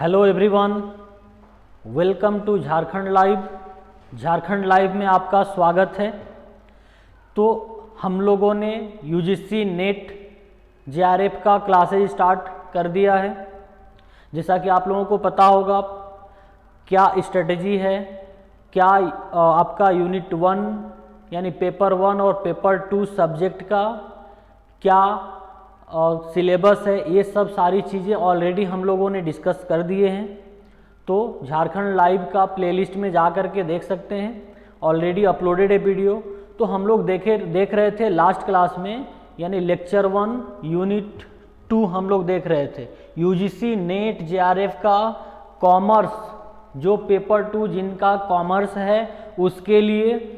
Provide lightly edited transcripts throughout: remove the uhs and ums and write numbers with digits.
Hello everyone, welcome to Jharkhand live. Jharkhand live में आपका स्वागत है। तो हम लोगों ने यूजीसी नेट जेआरएफ का क्लासेज स्टार्ट कर दिया है। जैसा कि आप लोगों को पता होगा क्या स्ट्रेटजी है, क्या आपका यूनिट 1 यानी पेपर 1 और पेपर 2 सब्जेक्ट का क्या सिलेबस है, ये सब सारी चीज़ें ऑलरेडी हम लोगों ने डिस्कस कर दिए हैं। तो झारखंड लाइव का प्लेलिस्ट में जा कर के देख सकते हैं, ऑलरेडी अपलोडेड है वीडियो। तो हम लोग देख रहे थे लास्ट क्लास में, यानी लेक्चर 1 यूनिट 2 हम लोग देख रहे थे। यूजीसी नेट जेआरएफ का कॉमर्स, जो पेपर 2 जिनका कॉमर्स है उसके लिए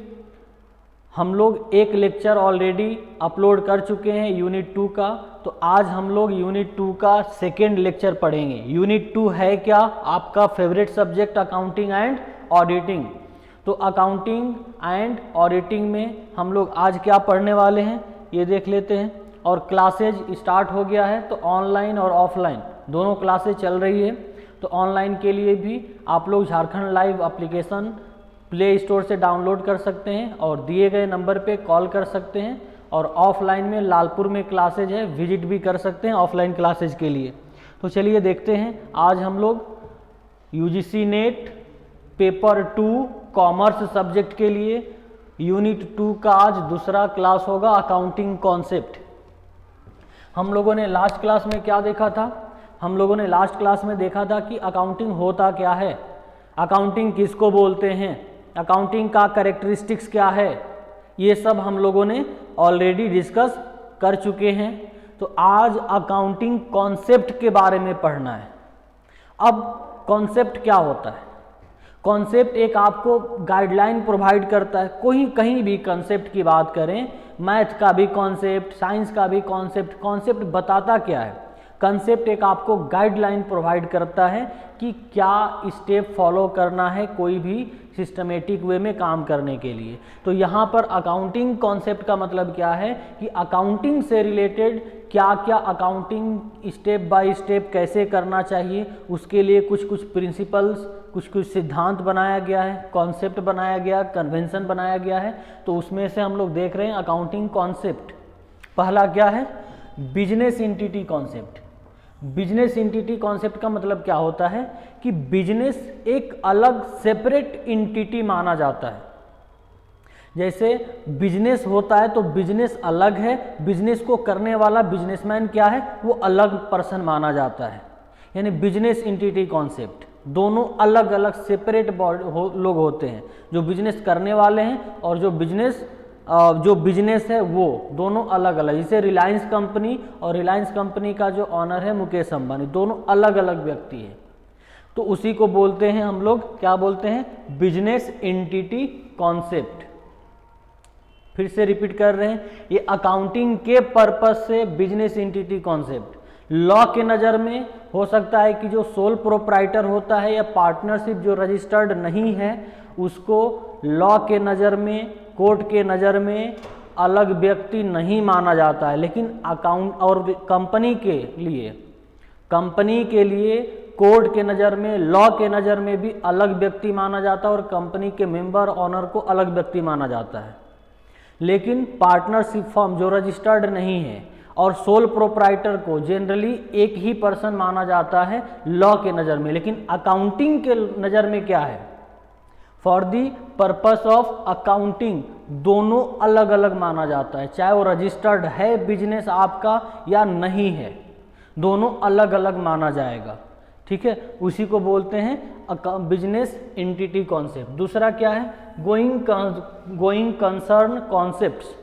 हम लोग एक लेक्चर ऑलरेडी अपलोड कर चुके हैं यूनिट 2 का। तो आज हम लोग यूनिट 2 का सेकेंड लेक्चर पढ़ेंगे। यूनिट 2 है क्या? आपका favourite subject accounting and auditing. तो अकाउंटिंग एंड ऑडिटिंग में हम लोग आज क्या पढ़ने वाले हैं ये देख लेते हैं। और क्लासेज स्टार्ट हो गया है, तो ऑनलाइन और ऑफलाइन दोनों क्लासेज चल रही है। तो ऑनलाइन के लिए भी आप लोग Jharkhand live application play store से डाउनलोड कर सकते हैं और दिए गए नंबर पे कॉल कर सकते हैं। और ऑफलाइन में लालपुर में क्लासेज है, विजिट भी कर सकते हैं ऑफलाइन क्लासेज के लिए। तो चलिए देखते हैं, आज हम लोग UGC net paper 2 commerce subject के लिए यूनिट 2 का आज दूसरा क्लास होगा, अकाउंटिंग कॉन्सेप्ट। हम लोगों ने लास्ट क्लास में क्या देखा था? हम लोगों ने लास्ट क्लास में देखा था कि अकाउंटिंग होता क्या है, अकाउंटिंग किसको बोलते हैं, अकाउंटिंग का कैरेक्टरिस्टिक्स क्या है, ये सब हम लोगों ने ऑलरेडी डिस्कस कर चुके हैं। तो आज अकाउंटिंग कॉन्सेप्ट के बारे में पढ़ना है। अब कॉन्सेप्ट क्या होता है? कॉन्सेप्ट एक आपको गाइडलाइन प्रोवाइड करता है। कोई कहीं भी कॉन्सेप्ट की बात करें, मैथ का भी कॉन्सेप्ट, साइंस का भी कॉन्सेप्ट, कॉन्सेप्ट बताता क्या है? कंसेप्ट एक आपको गाइडलाइन प्रोवाइड करता है कि क्या स्टेप फॉलो करना है कोई भी सिस्टमेटिक वे में काम करने के लिए। तो यहाँ पर अकाउंटिंग कॉन्सेप्ट का मतलब क्या है कि अकाउंटिंग से रिलेटेड क्या क्या अकाउंटिंग स्टेप बाय स्टेप कैसे करना चाहिए, उसके लिए कुछ कुछ प्रिंसिपल्स, कुछ कुछ सिद्धांत बनाया गया है, कॉन्सेप्ट बनाया गया, कन्वेंशन बनाया गया है। तो उसमें से हम लोग देख रहे हैं अकाउंटिंग कॉन्सेप्ट। पहला क्या है? Business entity concept. Business entity concept का मतलब क्या होता है कि बिजनेस एक अलग सेपरेट एंटिटी माना जाता है। जैसे बिजनेस होता है तो बिजनेस अलग है, बिजनेस को करने वाला बिजनेसमैन क्या है, वो अलग पर्सन माना जाता है। यानी बिजनेस एंटिटी कॉन्सेप्ट, दोनों अलग अलग सेपरेट लोग होते हैं, जो बिजनेस करने वाले हैं और जो बिजनेस है वो दोनों अलग अलग। जैसे रिलायंस कंपनी और रिलायंस कंपनी का जो ऑनर है मुकेश अंबानी, दोनों अलग अलग व्यक्ति हैं। तो उसी को बोलते हैं हम लोग, क्या बोलते हैं? Business entity concept. फिर से रिपीट कर रहे हैं, ये अकाउंटिंग के पर्पस से बिजनेस एंटिटी कॉन्सेप्ट। लॉ के नज़र में हो सकता है कि जो सोल प्रोप्राइटर होता है या पार्टनरशिप जो रजिस्टर्ड नहीं है, उसको लॉ के नज़र में, कोर्ट के नज़र में अलग व्यक्ति नहीं माना जाता है। लेकिन अकाउंट और कंपनी के लिए कोर्ट के नज़र में, लॉ के नज़र में भी अलग व्यक्ति माना जाता है और कंपनी के मेंबर ऑनर को अलग व्यक्ति माना जाता है। लेकिन पार्टनरशिप फर्म जो रजिस्टर्ड नहीं है और सोल प्रोप्राइटर को जनरली एक ही पर्सन माना जाता है लॉ के नज़र में। लेकिन अकाउंटिंग के नज़र में क्या है? For the purpose of accounting दोनों अलग अलग माना जाता है, चाहे वो रजिस्टर्ड है बिजनेस आपका या नहीं है, दोनों अलग अलग माना जाएगा। ठीक है, उसी को बोलते हैं बिजनेस एंटिटी कॉन्सेप्ट। दूसरा क्या है? Going concern concepts.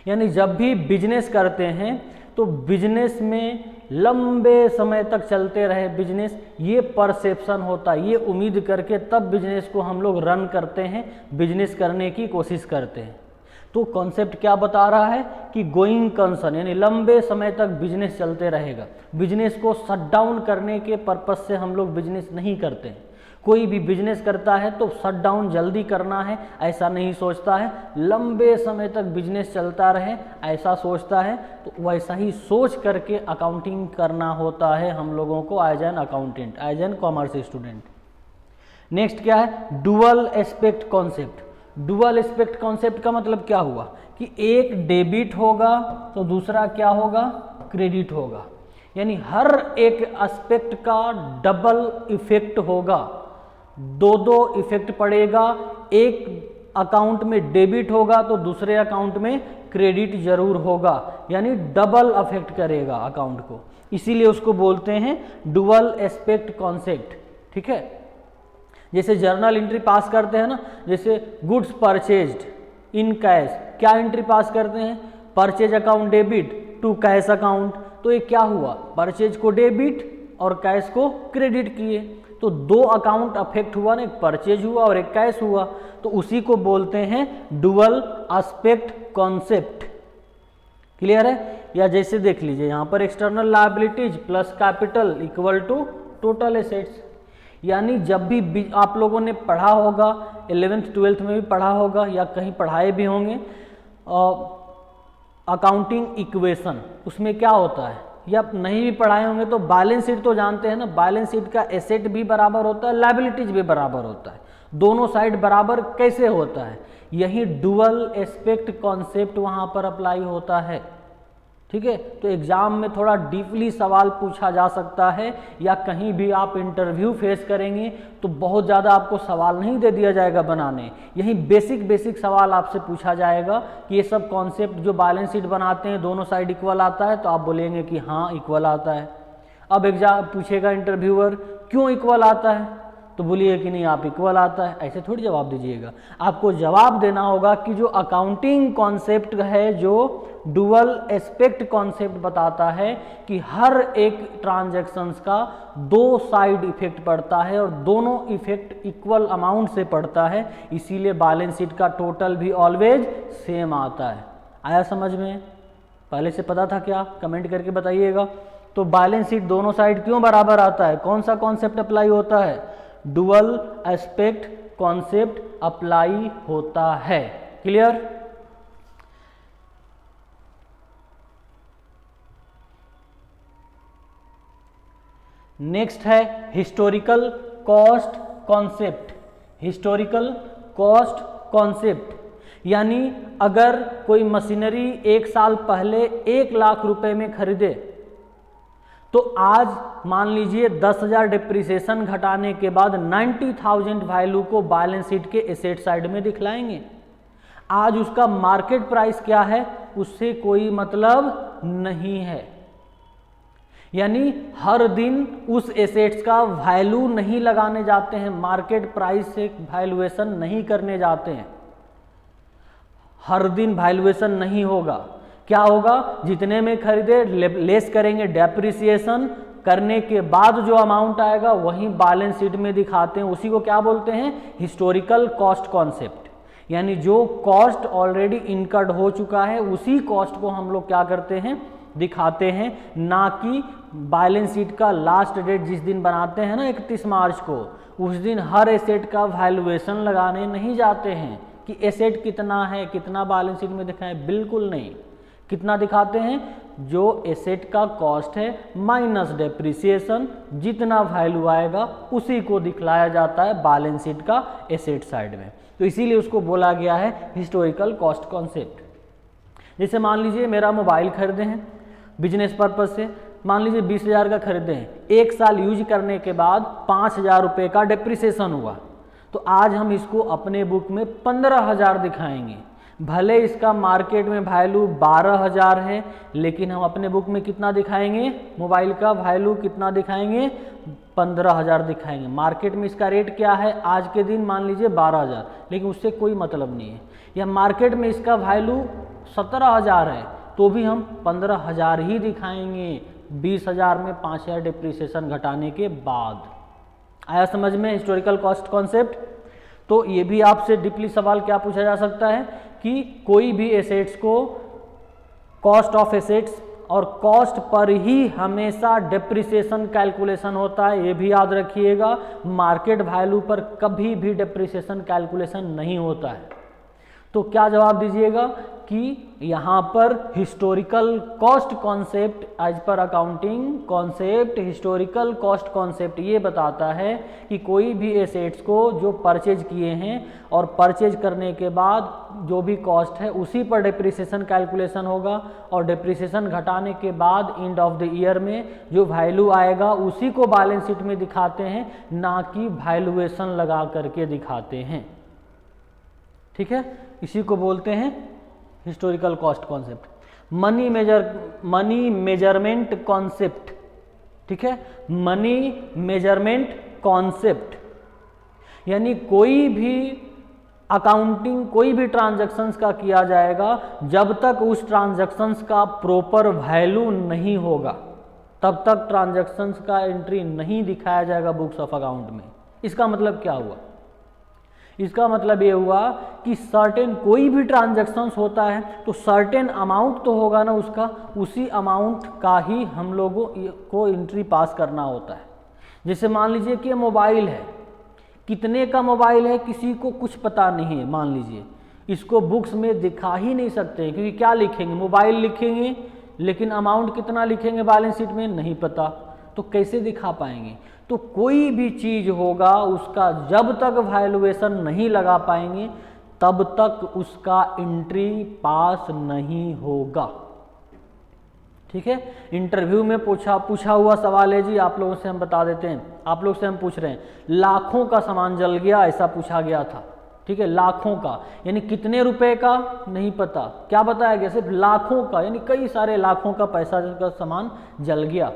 यानी जब भी बिजनेस करते हैं तो बिजनेस में लंबे समय तक चलते रहे बिजनेस, ये परसेप्शन होता है, ये उम्मीद करके तब बिजनेस को हम लोग रन करते हैं, बिजनेस करने की कोशिश करते हैं। तो कॉन्सेप्ट क्या बता रहा है कि गोइंग कंसर्न, यानी लंबे समय तक बिजनेस चलते रहेगा। बिजनेस को शट डाउन करने के पर्पस से हम लोग बिजनेस नहीं करते हैं। कोई भी बिजनेस करता है तो शट डाउन जल्दी करना है ऐसा नहीं सोचता है, लंबे समय तक बिजनेस चलता रहे ऐसा सोचता है। तो वैसा ही सोच करके अकाउंटिंग करना होता है हम लोगों को as an accountant, as an commerce student. Next क्या है, dual aspect concept. Dual aspect concept का मतलब क्या हुआ कि एक डेबिट होगा तो दूसरा क्या होगा, क्रेडिट होगा, यानी हर एक एस्पेक्ट का डबल इफेक्ट होगा, दो इफेक्ट पड़ेगा। एक अकाउंट में डेबिट होगा तो दूसरे अकाउंट में क्रेडिट जरूर होगा, यानी डबल अफेक्ट करेगा अकाउंट को, इसीलिए उसको बोलते हैं डुअल एस्पेक्ट कॉन्सेप्ट। ठीक है, जैसे जर्नल एंट्री पास करते हैं ना, जैसे गुड्स परचेज्ड इन कैश, क्या एंट्री पास करते हैं, purchase account debit to cash account. तो ये क्या हुआ, परचेज को डेबिट और कैश को क्रेडिट किए, तो दो अकाउंट अफेक्ट हुआ ना, एक परचेज हुआ और एक कैश हुआ, तो उसी को बोलते हैं डुअल एस्पेक्ट कॉन्सेप्ट। क्लियर है। या जैसे देख लीजिए यहाँ पर external liabilities plus capital equal to total assets, यानी जब भी आप लोगों ने पढ़ा होगा 11th 12th में भी पढ़ा होगा या कहीं पढ़ाए भी होंगे अकाउंटिंग इक्वेशन, उसमें क्या होता है, या नहीं भी पढ़ाए होंगे तो बैलेंस शीट तो जानते हैं ना, बैलेंस शीट का एसेट भी बराबर होता है, लायबिलिटीज भी बराबर होता है, दोनों साइड बराबर कैसे होता है, यही डुअल एस्पेक्ट कॉन्सेप्ट वहाँ पर अप्लाई होता है। ठीक है, तो एग्जाम में थोड़ा डीपली सवाल पूछा जा सकता है, या कहीं भी आप इंटरव्यू फेस करेंगे तो बहुत ज़्यादा आपको सवाल नहीं दे दिया जाएगा बनाने, यही बेसिक सवाल आपसे पूछा जाएगा कि ये सब कॉन्सेप्ट जो बैलेंस शीट बनाते हैं दोनों साइड इक्वल आता है, तो आप बोलेंगे कि हाँ इक्वल आता है। अब एग्जाम पूछेगा इंटरव्यूअर क्यों इक्वल आता है, तो बोलिए कि नहीं आप इक्वल आता है, ऐसे थोड़ी जवाब दीजिएगा। आपको जवाब देना होगा कि जो अकाउंटिंग कॉन्सेप्ट है, जो डुअल एस्पेक्ट कॉन्सेप्ट बताता है कि हर एक ट्रांजैक्शंस का दो साइड इफेक्ट पड़ता है और दोनों इफेक्ट इक्वल अमाउंट से पड़ता है, इसीलिए बैलेंस शीट का टोटल भी ऑलवेज सेम आता है। आया समझ में, पहले से पता था क्या, कमेंट करके बताइएगा। तो बैलेंस शीट दोनों साइड क्यों बराबर आता है, कौन सा कॉन्सेप्ट अप्लाई होता है, डुअल एस्पेक्ट कॉन्सेप्ट अप्लाई होता है। क्लियर। नेक्स्ट है historical cost concept. Historical cost concept यानी अगर कोई मशीनरी एक साल पहले 1 लाख रुपए में खरीदे तो आज मान लीजिए 10,000 डिप्रिसिएशन घटाने के बाद 90,000 वैल्यू को बैलेंस शीट के एसेट साइड में दिखलाएंगे। आज उसका मार्केट प्राइस क्या है उससे कोई मतलब नहीं है, यानी हर दिन उस एसेट्स का वैल्यू नहीं लगाने जाते हैं, मार्केट प्राइस से वैल्यूएशन नहीं करने जाते हैं, हर दिन वैल्यूएशन नहीं होगा। क्या होगा, जितने में खरीदे लेस करेंगे, डेप्रिसिएशन करने के बाद जो अमाउंट आएगा वही बैलेंस शीट में दिखाते हैं, उसी को क्या बोलते हैं, हिस्टोरिकल कॉस्ट कॉन्सेप्ट। यानी जो कॉस्ट ऑलरेडी इनकर्ड हो चुका है उसी कॉस्ट को हम लोग क्या करते हैं, दिखाते हैं, ना कि बैलेंस शीट का लास्ट डेट जिस दिन बनाते हैं ना 31 मार्च को, उस दिन हर एसेट का वैल्यूएशन लगाने नहीं जाते हैं कि एसेट कितना है, कितना बैलेंस शीट में दिखाएं, बिल्कुल नहीं। कितना दिखाते हैं, जो एसेट का कॉस्ट है माइनस डेप्रिसिएशन, जितना वैल्यू आएगा उसी को दिखलाया जाता है बैलेंस शीट का एसेट साइड में, तो इसीलिए उसको बोला गया है हिस्टोरिकल कॉस्ट कॉन्सेप्ट। जैसे मान लीजिए मेरा मोबाइल खरीदे हैं बिजनेस पर्पज से, मान लीजिए 20,000 का खरीदे हैं, 1 साल यूज करने के बाद 5,000 रुपये का डेप्रिसिएशन हुआ, तो आज हम इसको अपने बुक में 15,000 दिखाएंगे। भले इसका मार्केट में वैल्यू 12,000 है, लेकिन हम अपने बुक में कितना दिखाएंगे, मोबाइल का वैल्यू कितना दिखाएंगे, 15,000 दिखाएंगे। मार्केट में इसका रेट क्या है आज के दिन, मान लीजिए 12,000, लेकिन उससे कोई मतलब नहीं है। या मार्केट में इसका वैल्यू 17,000 है तो भी हम 15,000 ही दिखाएंगे, 20,000 में 5,000 डिप्रिसिएशन घटाने के बाद। आया समझ में हिस्टोरिकल कॉस्ट कॉन्सेप्ट। तो ये भी आपसे डीपली सवाल क्या पूछा जा सकता है कि कोई भी एसेट्स को कॉस्ट ऑफ एसेट्स और कॉस्ट पर ही हमेशा डेप्रिसिएशन कैलकुलेशन होता है, ये भी याद रखिएगा। मार्केट वैल्यू पर कभी भी डेप्रिसिएशन कैलकुलेशन नहीं होता है। तो क्या जवाब दीजिएगा कि यहाँ पर historical cost concept as per accounting concept, historical cost concept ये बताता है कि कोई भी एसेट्स को जो परचेज किए हैं और परचेज करने के बाद जो भी कॉस्ट है उसी पर डेप्रिसिएशन कैलकुलेशन होगा, और डेप्रिसिएशन घटाने के बाद एंड ऑफ द ईयर में जो वैल्यू आएगा उसी को बैलेंस शीट में दिखाते हैं, ना कि वैल्यूएशन लगा करके दिखाते हैं। ठीक है, इसी को बोलते हैं historical cost concept. Money measurement concept, ठीक है, मनी मेजरमेंट कॉन्सेप्ट यानी कोई भी अकाउंटिंग कोई भी ट्रांजैक्शंस का किया जाएगा, जब तक उस ट्रांजैक्शंस का प्रॉपर वैल्यू नहीं होगा तब तक ट्रांजैक्शंस का एंट्री नहीं दिखाया जाएगा बुक्स ऑफ अकाउंट में। इसका मतलब क्या हुआ? इसका मतलब ये हुआ कि सर्टेन कोई भी ट्रांजैक्शंस होता है तो सर्टेन अमाउंट तो होगा ना उसका, उसी अमाउंट का ही हम लोगों को एंट्री पास करना होता है। जैसे मान लीजिए कि मोबाइल है, कितने का मोबाइल है किसी को कुछ पता नहीं है, मान लीजिए इसको बुक्स में दिखा ही नहीं सकते हैं, क्योंकि क्या लिखेंगे, मोबाइल लिखेंगे लेकिन अमाउंट कितना लिखेंगे बैलेंस शीट में नहीं पता, तो कैसे दिखा पाएंगे। तो कोई भी चीज होगा उसका जब तक वैल्यूएशन नहीं लगा पाएंगे तब तक उसका एंट्री पास नहीं होगा। ठीक है, इंटरव्यू में पूछा हुआ सवाल है जी, आप लोगों से हम बता देते हैं, आप लोग से हम पूछ रहे हैं, लाखों का सामान जल गया ऐसा पूछा गया था। ठीक है, लाखों का यानी कितने रुपए का नहीं पता, क्या बताया गया, सिर्फ लाखों का यानी कई सारे लाखों का पैसा का सामान जल गया।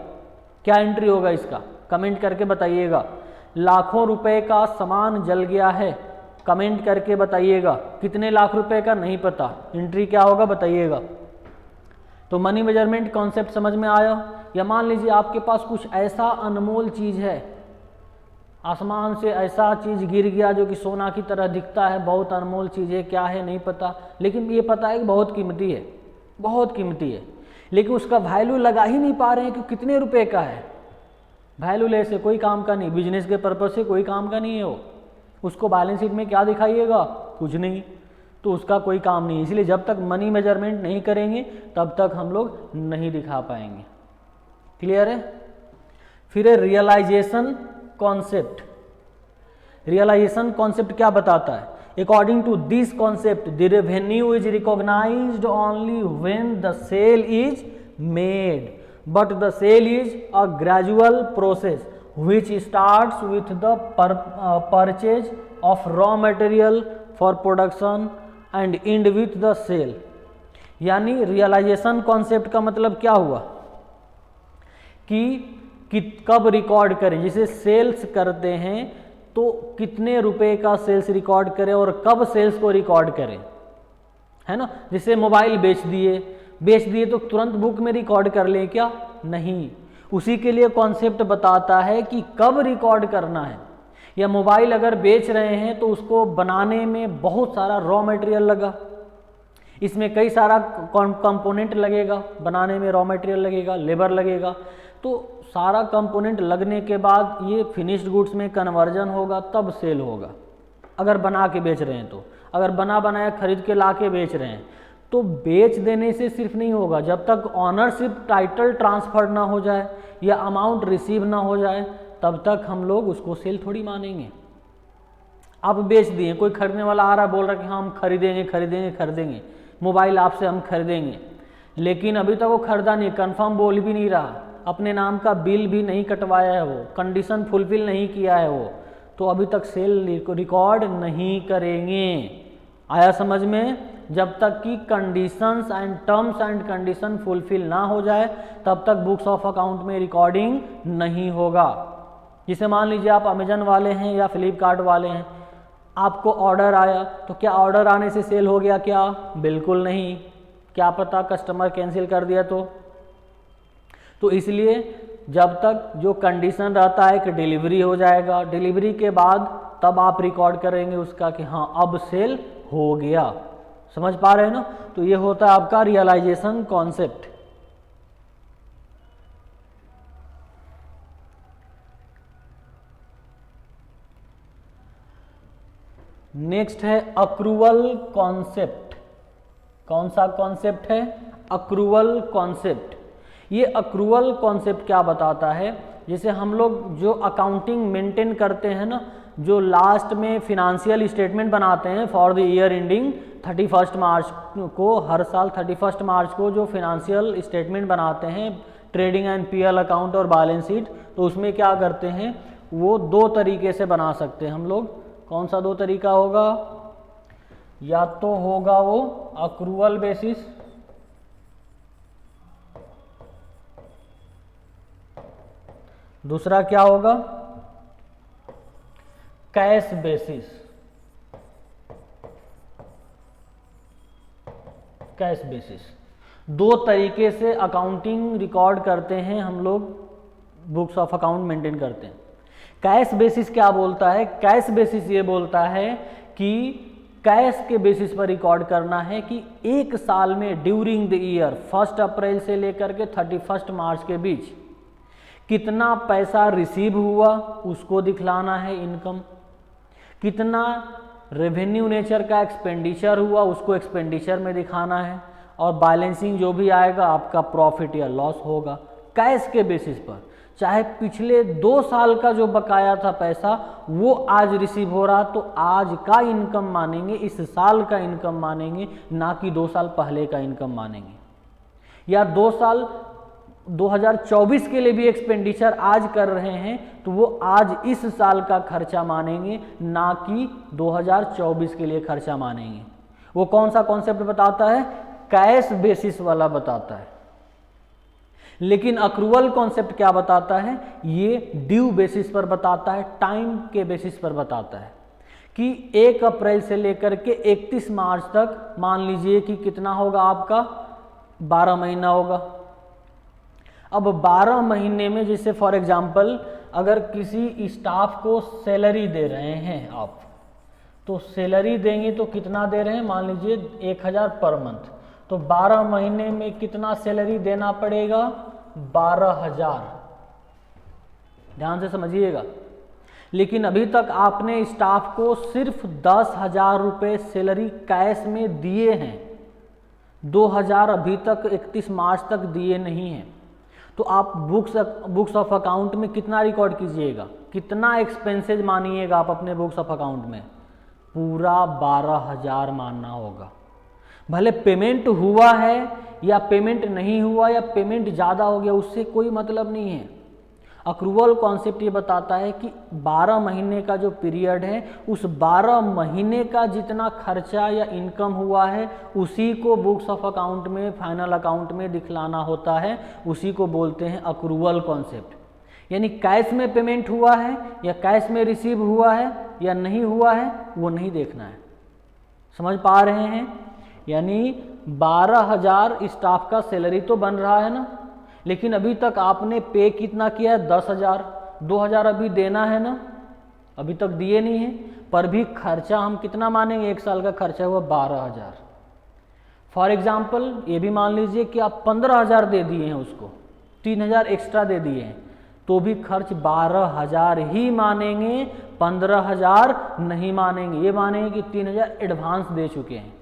क्या एंट्री होगा इसका, कमेंट करके बताइएगा। लाखों रुपए का सामान जल गया है, कमेंट करके बताइएगा। कितने लाख रुपए का नहीं पता, एंट्री क्या होगा बताइएगा। तो मनी मेजरमेंट कॉन्सेप्ट समझ में आया। या मान लीजिए आपके पास कुछ ऐसा अनमोल चीज है, आसमान से ऐसा चीज गिर गया जो कि सोना की तरह दिखता है, बहुत अनमोल चीज है, क्या है नहीं पता, लेकिन ये पता है कि बहुत कीमती है, बहुत कीमती है, लेकिन उसका वैल्यू लगा ही नहीं पा रहे हैं कि कितने रुपए का है। वैल्यू ले से कोई काम का नहीं, बिजनेस के पर्पज से कोई काम का नहीं है वो, उसको बैलेंस शीट में क्या दिखाइएगा, कुछ नहीं, तो उसका कोई काम नहीं। इसलिए जब तक मनी मेजरमेंट नहीं करेंगे तब तक हम लोग नहीं दिखा पाएंगे। क्लियर है। फिर है रियलाइजेशन कॉन्सेप्ट। रियलाइजेशन कॉन्सेप्ट क्या बताता है, according to this concept the revenue is recognised only when the sale is made, but the sale is a gradual process which starts with the purchase of raw material for production and end with the sale। यानी realisation concept का मतलब क्या हुआ कि कब record करें, जैसे sales करते हैं तो कितने रुपए का सेल्स रिकॉर्ड करें और कब सेल्स को रिकॉर्ड करें, है ना। जैसे मोबाइल बेच दिए तो तुरंत बुक में रिकॉर्ड कर लें क्या, नहीं, उसी के लिए कॉन्सेप्ट बताता है कि कब रिकॉर्ड करना है। या मोबाइल अगर बेच रहे हैं तो उसको बनाने में बहुत सारा रॉ मटेरियल लगा, इसमें कई सारा कंपोनेंट लगेगा, बनाने में रॉ मटेरियल लगेगा, लेबर लगेगा, तो सारा कंपोनेंट लगने के बाद ये फिनिश्ड गुड्स में कन्वर्जन होगा तब सेल होगा। अगर बना के बेच रहे हैं तो, अगर बना बनाया खरीद के ला के बेच रहे हैं तो बेच देने से सिर्फ नहीं होगा, जब तक ऑनरशिप टाइटल ट्रांसफर ना हो जाए या अमाउंट रिसीव ना हो जाए तब तक हम लोग उसको सेल थोड़ी मानेंगे। आप बेच दिए, कोई खरीदने वाला आ रहा बोल रहा कि हाँ हम खरीदेंगे, मोबाइल आपसे हम खरीदेंगे, लेकिन अभी तक वो खरीदा नहीं, कंफर्म बोल भी नहीं रहा, अपने नाम का बिल भी नहीं कटवाया है, वो कंडीशन फुलफिल नहीं किया है वो, तो अभी तक सेल रिकॉर्ड नहीं करेंगे। आया समझ में। जब तक कि conditions and terms and condition fulfil ना हो जाए तब तक बुक्स ऑफ अकाउंट में रिकॉर्डिंग नहीं होगा। जिसे मान लीजिए आप अमेजन वाले हैं या फ्लिपकार्ट वाले हैं, आपको ऑर्डर आया तो क्या ऑर्डर आने से सेल हो गया क्या, बिल्कुल नहीं, क्या पता कस्टमर कैंसिल कर दिया तो इसलिए जब तक जो कंडीशन रहता है कि डिलीवरी हो जाएगा, डिलीवरी के बाद तब आप रिकॉर्ड करेंगे उसका कि हाँ अब सेल हो गया। समझ पा रहे हैं ना। तो ये होता है आपका रियलाइजेशन कॉन्सेप्ट। नेक्स्ट है अक्रूवल कॉन्सेप्ट। कौन सा कॉन्सेप्ट है? Accrual concept. ये अक्रूवल कॉन्सेप्ट क्या बताता है, जैसे हम लोग जो अकाउंटिंग मेंटेन करते हैं ना, जो लास्ट में फिनेंशियल स्टेटमेंट बनाते हैं फॉर द ईयर एंडिंग 31 मार्च को, हर साल 31 मार्च को जो फिनेंशियल स्टेटमेंट बनाते हैं ट्रेडिंग एंड पीएल अकाउंट और बैलेंस शीट, तो उसमें क्या करते हैं, वो दो तरीके से बना सकते हैं हम लोग। कौन सा दो तरीका होगा? या तो होगा वो अक्रूवल बेसिस, दूसरा क्या होगा? Cash basis. कैश बेसिस दो तरीके से अकाउंटिंग रिकॉर्ड करते हैं हम लोग, बुक्स ऑफ अकाउंट मेंटेन करते हैं। कैश बेसिस क्या बोलता है? कैश बेसिस ये बोलता है कि कैश के बेसिस पर रिकॉर्ड करना है कि एक साल में ड्यूरिंग द ईयर 1 अप्रैल से लेकर के 31 मार्च के बीच कितना पैसा रिसीव हुआ उसको दिखलाना है, इनकम। कितना रेवेन्यू नेचर का एक्सपेंडिचर हुआ उसको एक्सपेंडिचर में दिखाना है, और बैलेंसिंग जो भी आएगा आपका प्रॉफिट या लॉस होगा कैश के बेसिस पर। चाहे पिछले 2 साल का जो बकाया था पैसा वो आज रिसीव हो रहा, तो आज का इनकम मानेंगे, इस साल का इनकम मानेंगे, ना कि 2 साल पहले का इनकम मानेंगे। या 2 साल 2024 के लिए भी एक्सपेंडिचर आज कर रहे हैं तो वो आज इस साल का खर्चा मानेंगे, ना कि 2024 के लिए खर्चा मानेंगे। वो कौन सा कॉन्सेप्ट बताता है? कैश बेसिस वाला बताता है। लेकिन अक्रूवल कॉन्सेप्ट क्या बताता है? ये ड्यू बेसिस पर बताता है, टाइम के बेसिस पर बताता है कि 1 अप्रैल से लेकर के 31 मार्च तक मान लीजिए कि कितना होगा आपका, 12 महीना होगा। अब 12 महीने में जैसे फॉर एग्जांपल अगर किसी स्टाफ को सैलरी दे रहे हैं आप, तो सैलरी देंगे तो कितना दे रहे हैं, मान लीजिए 1000 पर मंथ, तो 12 महीने में कितना सैलरी देना पड़ेगा? 12,000। ध्यान से समझिएगा। लेकिन अभी तक आपने स्टाफ को सिर्फ 10,000 रुपये सैलरी कैश में दिए हैं, 2,000 अभी तक 31 मार्च तक दिए नहीं हैं। तो आप बुक्स ऑफ अकाउंट में कितना रिकॉर्ड कीजिएगा, कितना एक्सपेंसेज मानिएगा आप अपने बुक्स ऑफ अकाउंट में? पूरा 12,000 मानना होगा। भले पेमेंट हुआ है या पेमेंट नहीं हुआ या पेमेंट ज़्यादा हो गया, उससे कोई मतलब नहीं है। अक्रूवल कॉन्सेप्ट ये बताता है कि 12 महीने का जो पीरियड है, उस 12 महीने का जितना खर्चा या इनकम हुआ है उसी को बुक्स ऑफ अकाउंट में, फाइनल अकाउंट में दिखलाना होता है। उसी को बोलते हैं अक्रूवल कॉन्सेप्ट। यानी कैश में पेमेंट हुआ है या कैश में रिसीव हुआ है या नहीं हुआ है, वो नहीं देखना है। समझ पा रहे हैं? यानी 12,000 स्टाफ का सैलरी तो बन रहा है ना, लेकिन अभी तक आपने पे कितना किया है? 10,000। 2,000 अभी देना है ना, अभी तक दिए नहीं है, पर भी खर्चा हम कितना मानेंगे? 1 साल का खर्चा हुआ 12,000। फॉर एग्जाम्पल ये भी मान लीजिए कि आप 15,000 दे दिए हैं उसको, 3,000 एक्स्ट्रा दे दिए हैं, तो भी खर्च 12,000 ही मानेंगे, 15,000 नहीं मानेंगे। ये मानेंगे कि 3,000 एडवांस दे चुके हैं।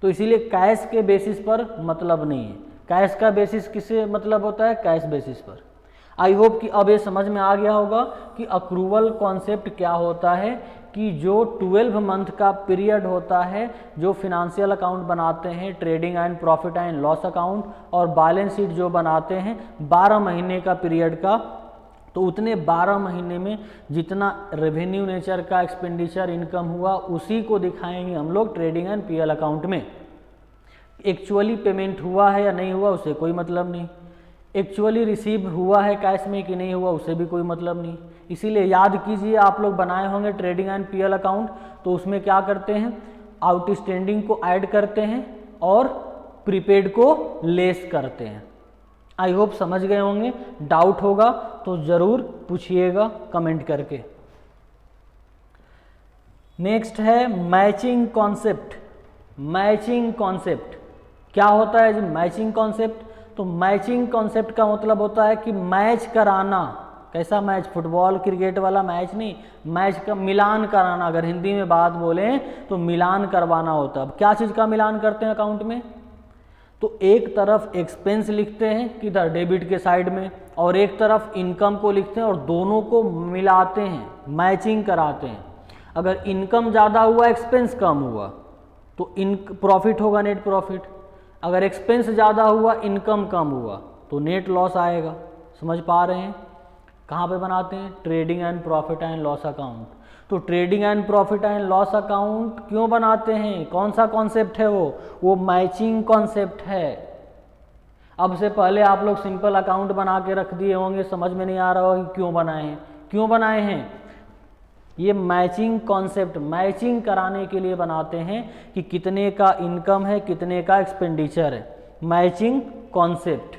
तो इसीलिए कैश के बेसिस पर मतलब नहीं है। कैश का बेसिस किससे मतलब होता है? कैश बेसिस पर। आई होप कि अब ये समझ में आ गया होगा कि अक्रूवल कॉन्सेप्ट क्या होता है, कि जो 12 मंथ का पीरियड होता है, जो फिनेंशियल अकाउंट बनाते हैं, trading and profit and loss account, और बैलेंस शीट जो बनाते हैं 12 महीने का पीरियड का, तो उतने 12 महीने में जितना रेवेन्यू नेचर का एक्सपेंडिचर इनकम हुआ उसी को दिखाएंगे हम लोग ट्रेडिंग एंड पीएल अकाउंट में। एक्चुअली पेमेंट हुआ है या नहीं हुआ उससे कोई मतलब नहीं, एक्चुअली रिसीव हुआ है कैश में कि नहीं हुआ उससे भी कोई मतलब नहीं। इसीलिए याद कीजिए, आप लोग बनाए होंगे ट्रेडिंग एंड पीएल अकाउंट, तो उसमें क्या करते हैं? आउटस्टैंडिंग को ऐड करते हैं और प्रीपेड को लेस करते हैं। आई होप समझ गए होंगे। डाउट होगा तो ज़रूर पूछिएगा कमेंट करके। नेक्स्ट है मैचिंग कॉन्सेप्ट। मैचिंग कॉन्सेप्ट क्या होता है जी? मैचिंग कॉन्सेप्ट, तो मैचिंग कॉन्सेप्ट का मतलब होता है कि मैच कराना कैसा मैच? फुटबॉल क्रिकेट वाला मैच नहीं, मैच का मिलान कराना, अगर हिंदी में बात बोलें तो मिलान करवाना होता है। अब क्या चीज़ का मिलान करते हैं अकाउंट में? तो एक तरफ एक्सपेंस लिखते हैं किधर, डेबिट के साइड में, और एक तरफ इनकम को लिखते हैं और दोनों को मिलाते हैं, मैचिंग कराते हैं। अगर इनकम ज़्यादा हुआ, एक्सपेंस कम हुआ तो प्रॉफिट होगा, नेट प्रॉफिट। अगर एक्सपेंस ज़्यादा हुआ, इनकम कम हुआ तो नेट लॉस आएगा। समझ पा रहे हैं? कहाँ पे बनाते हैं? Trading and profit and loss account. तो trading and profit and loss account क्यों बनाते हैं? कौन सा कॉन्सेप्ट है वो मैचिंग कॉन्सेप्ट है। अब से पहले आप लोग सिंपल अकाउंट बना के रख दिए होंगे, समझ में नहीं आ रहा होगा कि क्यों बनाए हैं। क्यों बनाए हैं? ये मैचिंग कॉन्सेप्ट, मैचिंग कराने के लिए बनाते हैं कि कितने का इनकम है, कितने का एक्सपेंडिचर है। मैचिंग कॉन्सेप्ट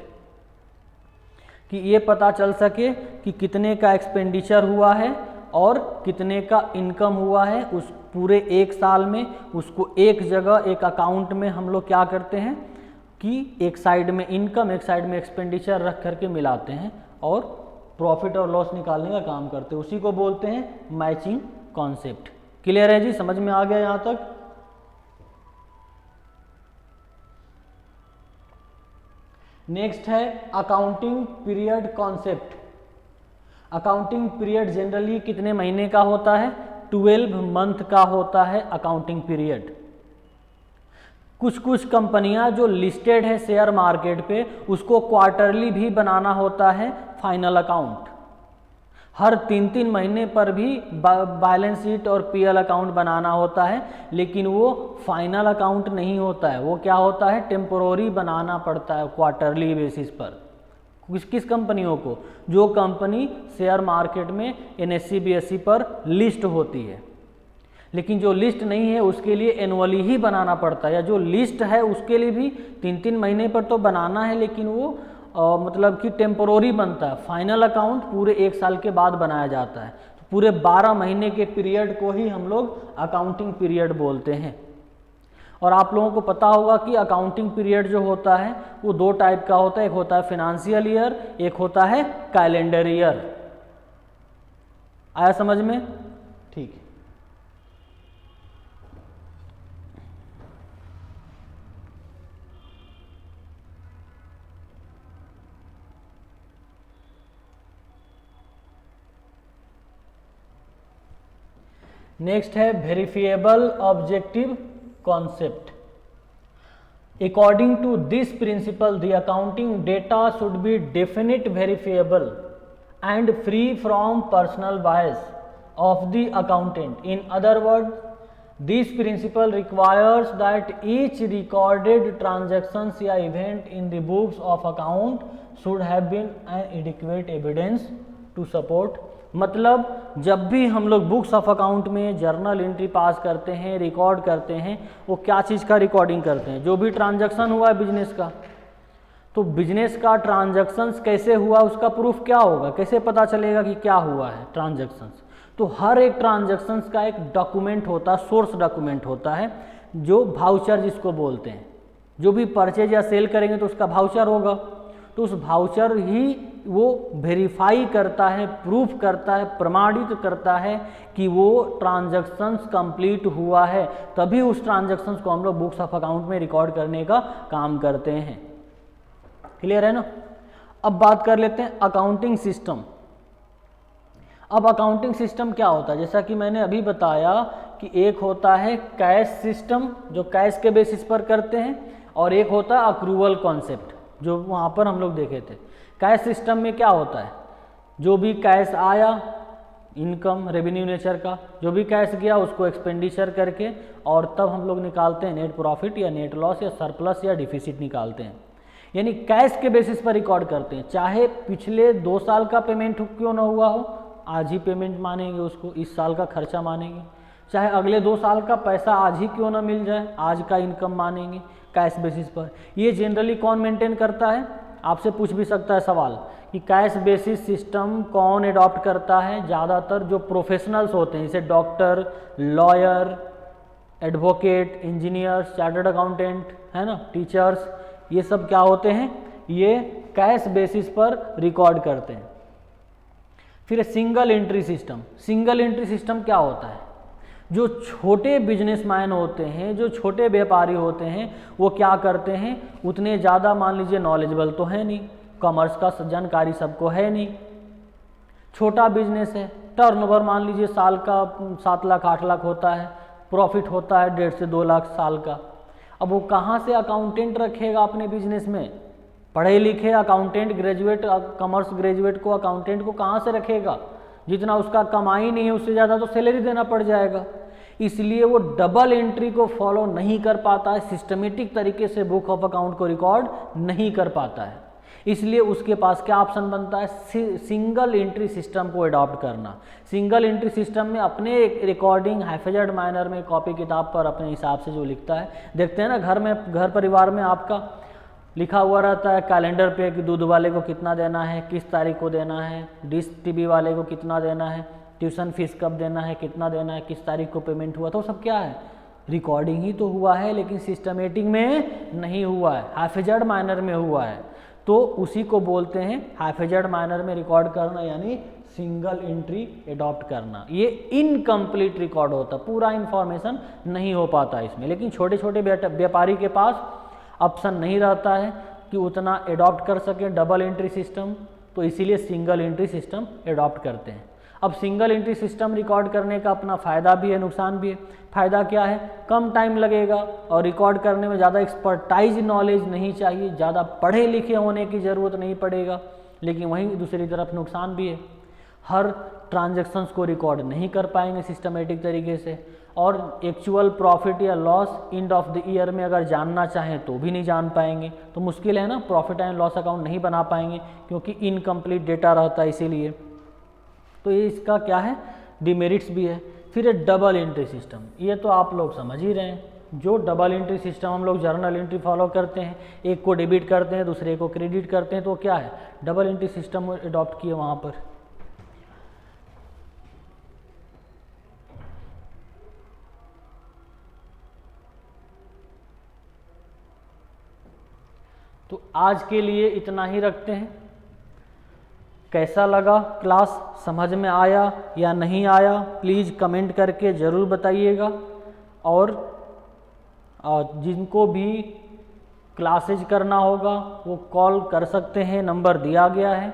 कि ये पता चल सके कि कितने का एक्सपेंडिचर हुआ है और कितने का इनकम हुआ है उस पूरे एक साल में। उसको एक जगह एक अकाउंट में हम लोग क्या करते हैं कि एक साइड में इनकम, एक साइड में एक्सपेंडिचर रख करके मिलाते हैं और प्रॉफिट और लॉस निकालने का काम करते हैं। उसी को बोलते हैं मैचिंग कॉन्सेप्ट। क्लियर है जी? समझ में आ गया यहाँ तक? नेक्स्ट है accounting period concept. Accounting period generally कितने महीने का होता है? 12 मंथ का होता है अकाउंटिंग पीरियड। कुछ कुछ कंपनियां जो लिस्टेड है शेयर मार्केट पे, उसको क्वार्टरली भी बनाना होता है फाइनल अकाउंट। हर 3-3 महीने पर भी बैलेंस शीट और पीएल अकाउंट बनाना होता है, लेकिन वो फाइनल अकाउंट नहीं होता है। वो क्या होता है? टेम्पोररी बनाना पड़ता है क्वार्टरली बेसिस पर। किस कंपनियों को? जो कंपनी शेयर मार्केट में एनएससी बीएससी पर लिस्ट होती है। लेकिन जो लिस्ट नहीं है उसके लिए एनुअली ही बनाना पड़ता है, या जो लिस्ट है उसके लिए भी 3-3 महीने पर तो बनाना है, लेकिन वो मतलब कि टेम्पोररी बनता है। फाइनल अकाउंट पूरे एक साल के बाद बनाया जाता है। तो पूरे 12 महीने के पीरियड को ही हम लोग अकाउंटिंग पीरियड बोलते हैं। और आप लोगों को पता होगा कि अकाउंटिंग पीरियड जो होता है वो 2 टाइप का होता है। एक होता है फिनेंशियल ईयर, एक होता है कैलेंडर ईयर। आया समझ में? ठीक है। नेक्स्ट है verifiable objective concept. According to this principle, the accounting data should be definite, verifiable and free from personal bias of the accountant. In other words, this principle requires that each recorded transactions या event in the books of account should have been an adequate evidence to support. मतलब जब भी हम लोग books of account में journal entry pass करते हैं, record करते हैं, वो क्या चीज़ का रिकॉर्डिंग करते हैं? जो भी ट्रांजैक्शन हुआ है बिजनेस का, तो बिजनेस का ट्रांजैक्शंस कैसे हुआ उसका प्रूफ क्या होगा? कैसे पता चलेगा कि क्या हुआ है ट्रांजैक्शंस? तो हर एक ट्रांजैक्शंस का एक डॉक्यूमेंट होता है, सोर्स डॉक्यूमेंट होता है, जो भाउचर जिसको बोलते हैं। जो भी परचेज या सेल करेंगे तो उसका भाउचर होगा, तो उस भाउचर ही वो वेरीफाई करता है, प्रूफ करता है, प्रमाणित करता है कि वो ट्रांजैक्शंस कंप्लीट हुआ है। तभी उस ट्रांजैक्शंस को हम लोग बुक्स ऑफ अकाउंट में रिकॉर्ड करने का काम करते हैं। क्लियर है ना? अब बात कर लेते हैं अकाउंटिंग सिस्टम। अब अकाउंटिंग सिस्टम क्या होता है? जैसा कि मैंने अभी बताया कि एक होता है कैश सिस्टम, जो कैश के बेसिस पर करते हैं, और एक होता है अक्रूवल कॉन्सेप्ट, जो वहाँ पर हम लोग देखे थे। कैश सिस्टम में क्या होता है? जो भी कैश आया, इनकम रेवेन्यू नेचर का, जो भी कैश गया उसको एक्सपेंडिचर करके, और तब हम लोग निकालते हैं नेट प्रॉफिट या नेट लॉस या सरप्लस या डिफिसिट निकालते हैं। यानी कैश के बेसिस पर रिकॉर्ड करते हैं। चाहे पिछले 2 साल का पेमेंट क्यों ना हुआ हो, आज ही पेमेंट मानेंगे उसको, इस साल का खर्चा मानेंगे। चाहे अगले 2 साल का पैसा आज ही क्यों ना मिल जाए, आज का इनकम मानेंगे कैश बेसिस पर। ये जनरली कौन मेंटेन करता है? आपसे पूछ भी सकता है सवाल कि कैश बेसिस सिस्टम कौन एडॉप्ट करता है? ज़्यादातर जो प्रोफेशनल्स होते हैं, जैसे doctor, lawyer, advocate, engineers, chartered accountant, है ना, टीचर्स, ये सब क्या होते हैं? ये कैश बेसिस पर रिकॉर्ड करते हैं। फिर single entry system. Single entry system क्या होता है? जो छोटे बिजनेसमैन होते हैं, जो छोटे व्यापारी होते हैं, वो क्या करते हैं, उतने ज़्यादा मान लीजिए नॉलेजेबल तो है नहीं, कॉमर्स का जानकारी सबको है नहीं, छोटा बिजनेस है, टर्नओवर मान लीजिए साल का 7 लाख 8 लाख होता है, प्रॉफिट होता है 1.5 से 2 लाख साल का। अब वो कहाँ से अकाउंटेंट रखेगा अपने बिजनेस में? पढ़े लिखे अकाउंटेंट ग्रेजुएट, कॉमर्स ग्रेजुएट को, अकाउंटेंट को कहाँ से रखेगा? जितना उसका कमाई नहीं है उससे ज़्यादा तो सैलरी देना पड़ जाएगा। इसलिए वो डबल एंट्री को फॉलो नहीं कर पाता है, सिस्टमेटिक तरीके से बुक ऑफ अकाउंट को रिकॉर्ड नहीं कर पाता है। इसलिए उसके पास क्या ऑप्शन बनता है? सिंगल एंट्री सिस्टम को अडॉप्ट करना। सिंगल एंट्री सिस्टम में अपने रिकॉर्डिंग हैफेजर्ड मैनर में कॉपी किताब पर अपने हिसाब से जो लिखता है, देखते हैं ना घर में, घर परिवार में आपका लिखा हुआ रहता है कैलेंडर पे कि दूध वाले को कितना देना है, किस तारीख को देना है, डिश टीवी वाले को कितना देना है, ट्यूशन फीस कब देना है, कितना देना है, किस तारीख को पेमेंट हुआ। तो सब क्या है? रिकॉर्डिंग ही तो हुआ है, लेकिन सिस्टमेटिक में नहीं हुआ है, हैफेजर्ड मैनर में हुआ है। तो उसी को बोलते हैं हैफेजर्ड मैनर में रिकॉर्ड करना, यानी सिंगल एंट्री अडॉप्ट करना। ये इनकम्प्लीट रिकॉर्ड होता, पूरा इन्फॉर्मेशन नहीं हो पाता इसमें। लेकिन छोटे छोटे व्यापारी के पास ऑप्शन नहीं रहता है कि उतना अडॉप्ट कर सके डबल एंट्री सिस्टम, तो इसीलिए सिंगल एंट्री सिस्टम अडॉप्ट करते हैं। अब सिंगल एंट्री सिस्टम रिकॉर्ड करने का अपना फ़ायदा भी है, नुकसान भी है। फ़ायदा क्या है? कम टाइम लगेगा और रिकॉर्ड करने में ज़्यादा एक्सपर्टाइज नॉलेज नहीं चाहिए, ज़्यादा पढ़े लिखे होने की ज़रूरत नहीं पड़ेगा। लेकिन वहीं दूसरी तरफ नुकसान भी है, हर ट्रांजैक्शंस को रिकॉर्ड नहीं कर पाएंगे सिस्टमेटिक तरीके से, और एक्चुअल प्रॉफिट या loss end of the year में अगर जानना चाहें तो भी नहीं जान पाएंगे। तो मुश्किल है ना, प्रॉफिट एंड लॉस अकाउंट नहीं बना पाएंगे क्योंकि इनकम्प्लीट डेटा रहता है इसीलिए। तो ये इसका क्या है, डिमेरिट्स भी है। फिर डबल एंट्री सिस्टम, ये तो आप लोग समझ ही रहे हैं। जो डबल एंट्री सिस्टम हम लोग जर्नल एंट्री फॉलो करते हैं, एक को डेबिट करते हैं दूसरे को क्रेडिट करते हैं, तो क्या है, डबल एंट्री सिस्टम अडॉप्ट किए वहाँ पर। तो आज के लिए इतना ही रखते हैं। कैसा लगा क्लास, समझ में आया या नहीं आया, प्लीज़ कमेंट करके ज़रूर बताइएगा। और जिनको भी क्लासेज करना होगा वो कॉल कर सकते हैं, नंबर दिया गया है।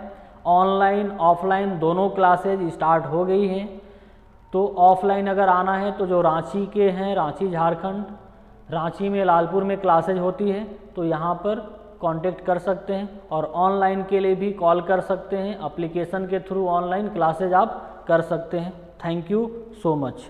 ऑनलाइन ऑफलाइन दोनों क्लासेज स्टार्ट हो गई हैं। तो ऑफलाइन अगर आना है तो जो रांची के हैं, रांची झारखंड, रांची में लालपुर में क्लासेज होती है, तो यहाँ पर कांटेक्ट कर सकते हैं। और ऑनलाइन के लिए भी कॉल कर सकते हैं, एप्लीकेशन के थ्रू ऑनलाइन क्लासेज आप कर सकते हैं। Thank you so much.